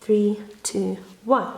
3, 2, 1.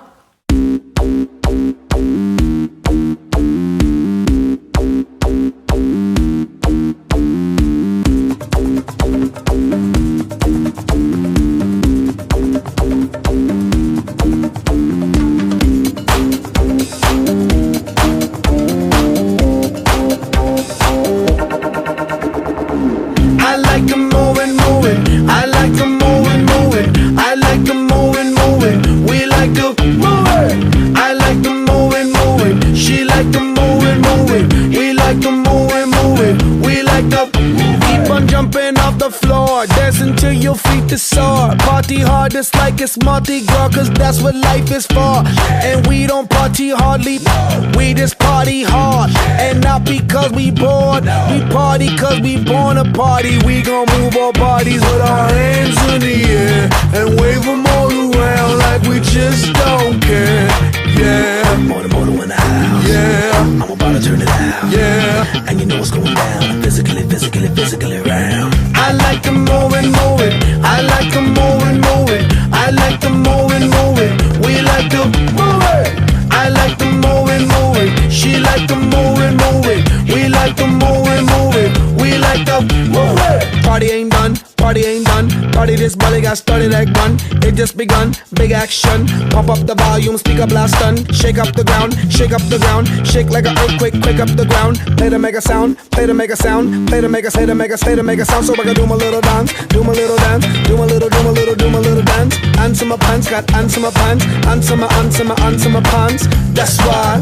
I like them moving, moving. I like them moving, moving. I like them moving, moving. We like to move it. I like them moving, moving. She like them moving, moving. We like them moving, moving. We like to keep on jumping off the floor, dancing till your feet is sore. Party hard, just like it's Mardi Gras, 'cause that's what life is for. And we don't party hardly, we just party hard. And not because we bored, we party 'cause we born to party. We gon' move our bodies with our hands in the air and wave them all around like we just don't care. Yeah, Moto in the house. yeah, I'm about to turn it out. yeah. And you know what's going down. Physically round. I like them moving, moving. I like them moving, moving. I like them moving, moving. We like to move it. I like them moving, moving. She like them moving, moving. We like them moving, moving. We like to move it. Party ain't done. Party ain't done. Party this belly got started like gun. It just begun. Big action. Pump up the volume. Speak up loud stun. Shake up the ground. Shake up the ground. Shake like an earthquake. Quick up the ground. Play to make a sound. Play to make a sound. Play to make a say to make a say to make a sound. So I can do my little dance. Do my little dance. Do my little dance. Answer my pants. Got answer my pants. Answer my pants. That's why.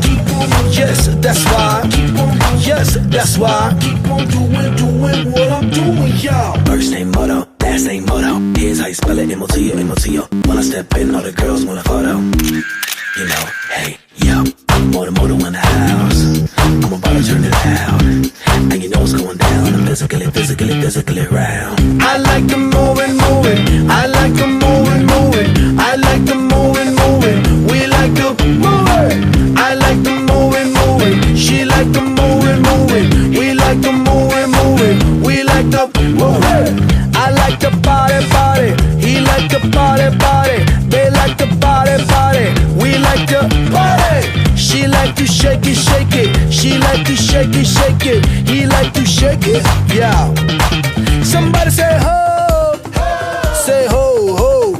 Yes, that's why. Yes, that's why. Keep on doing what I'm doing, y'all. First name Moto, last name Moto. Here's how you spell it, M-O-T-O. When I step in, all the girls want a photo. You know, hey, yo, Moto in the house. I'm about to turn it out. And you know what's going down. I'm physically round. I like them moving, moving. I like them moving, moving. I like them moving, moving. We like to move it. I like them moving, moving. She like them moving, moving. We like them moving, moving. We like to move it. I like the party, party. He like the party, party. They like the party, party. We like the party. She like to shake it, shake it. She like to shake it, shake it. He like to shake it, yeah. Somebody say ho, say ho, ho.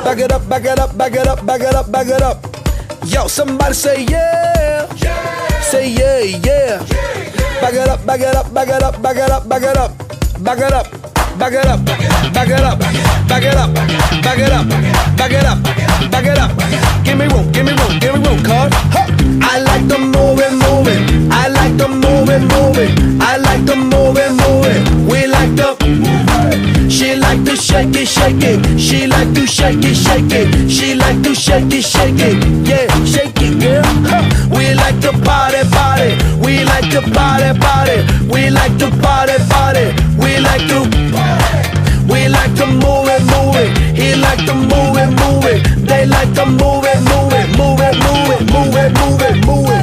Back it up, back it up, back it up, back it up, back it up. Yo, somebody say yeah, say yeah, yeah. Back it up, back it up, back it up, back it up, back it up, back it up. Back it up, back it up, back it up, back it up, back it up, back it up. Give me room, give me room, give me room, cuz. I like the moving, moving. I like the moving, moving. I like the moving, moving. We like the move. She like to shake it, shake it. She like to shake it, shake it. She like to shake it, shake it. Yeah, shake it, girl. We like to party, party. We like to party, party. We like to party, party. We like to we like to move it, move it. He like to move it, move it. They like to move it, move it, move it, move it, move it, move it, move it.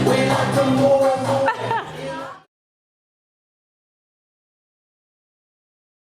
We like to move